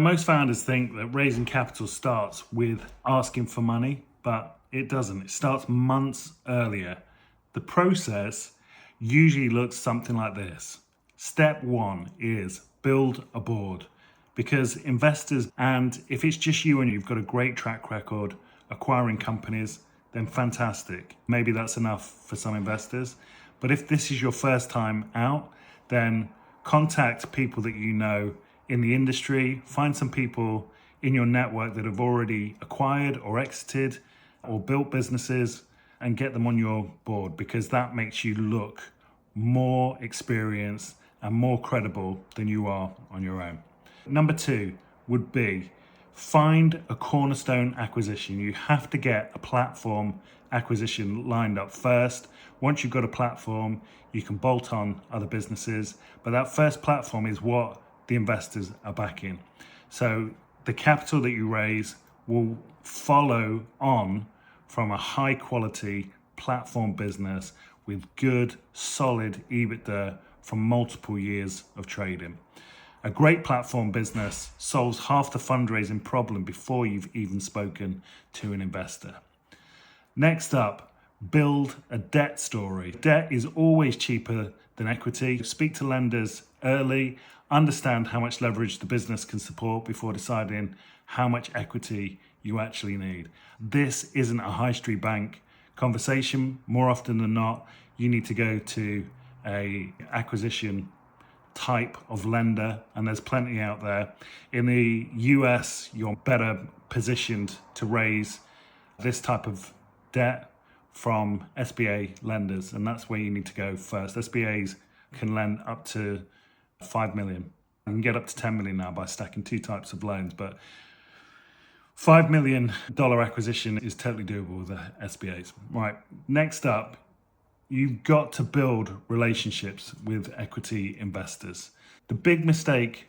Most founders think that raising capital starts with asking for money, but it doesn't. It starts months earlier. The process usually looks something like this. Step one is build a board, because investors, and if it's just you and you've got a great track record acquiring companies, then fantastic. Maybe that's enough for some investors. But if this is your first time out, then contact people that you know in the industry, find some people in your network that have already acquired or exited or built businesses and get them on your board, because that makes you look more experienced and more credible than you are on your own. Number two would be find a cornerstone acquisition. You have to get a platform acquisition lined up first. Once you've got a platform, you can bolt on other businesses, but that first platform is what the investors are backing. So the capital that you raise will follow on from a high quality platform business with good, solid EBITDA from multiple years of trading. A great platform business solves half the fundraising problem before you've even spoken to an investor. Next up, build a debt story. Debt is always cheaper than equity. Speak to lenders early, understand how much leverage the business can support before deciding how much equity you actually need. This isn't a high street bank conversation. More often than not, you need to go to a acquisition type of lender, and there's plenty out there. In the US, you're better positioned to raise this type of debt from SBA lenders, and that's where you need to go first. SBAs can lend up to 5 million. You can get up to 10 million now by stacking two types of loans, but $5 million acquisition is totally doable with the SBAs. Right, next up, you've got to build relationships with equity investors. The big mistake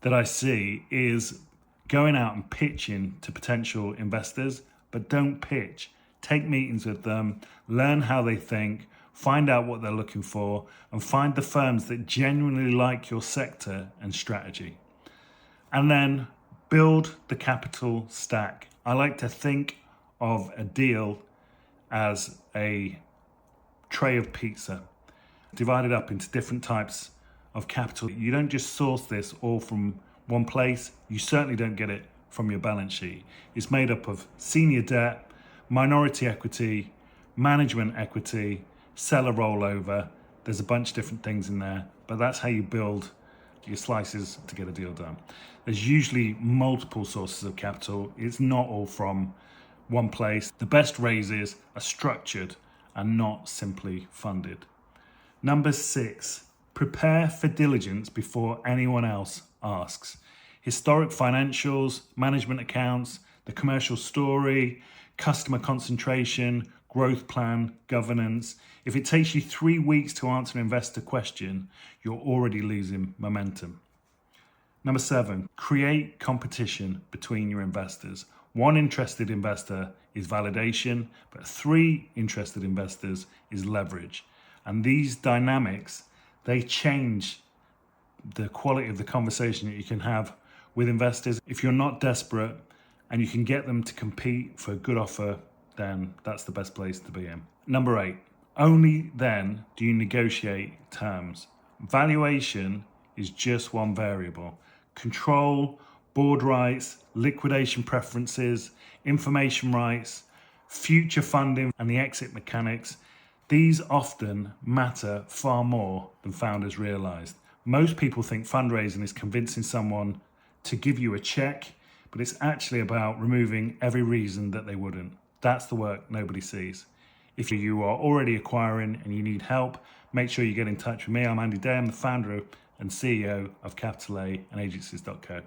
that I see is going out and pitching to potential investors, but don't pitch. Take meetings with them, learn how they think, find out what they're looking for, and find the firms that genuinely like your sector and strategy. And then build the capital stack. I like to think of a deal as a tray of pizza, divided up into different types of capital. You don't just source this all from one place. You certainly don't get it from your balance sheet. It's made up of senior debt, minority equity, management equity, seller rollover. There's a bunch of different things in there, but that's how you build your slices to get a deal done. There's usually multiple sources of capital. It's not all from one place. The best raises are structured and not simply funded. Number 6, prepare for diligence before anyone else asks. Historic financials, management accounts, the commercial story, customer concentration, growth plan, governance. If it takes you 3 weeks to answer an investor question, you're already losing momentum. Number 7, create competition between your investors. 1 interested investor is validation, but 3 interested investors is leverage. And these dynamics, they change the quality of the conversation that you can have with investors. If you're not desperate and you can get them to compete for a good offer, then that's the best place to be in. Number 8, only then do you negotiate terms. Valuation is just one variable. Control, board rights, liquidation preferences, information rights, future funding, and the exit mechanics, these often matter far more than founders realized. Most people think fundraising is convincing someone to give you a check, but it's actually about removing every reason that they wouldn't. That's the work nobody sees. If you are already acquiring and you need help, make sure you get in touch with me. I'm Andy Day. I'm the founder and CEO of Capital A and Agencies.co.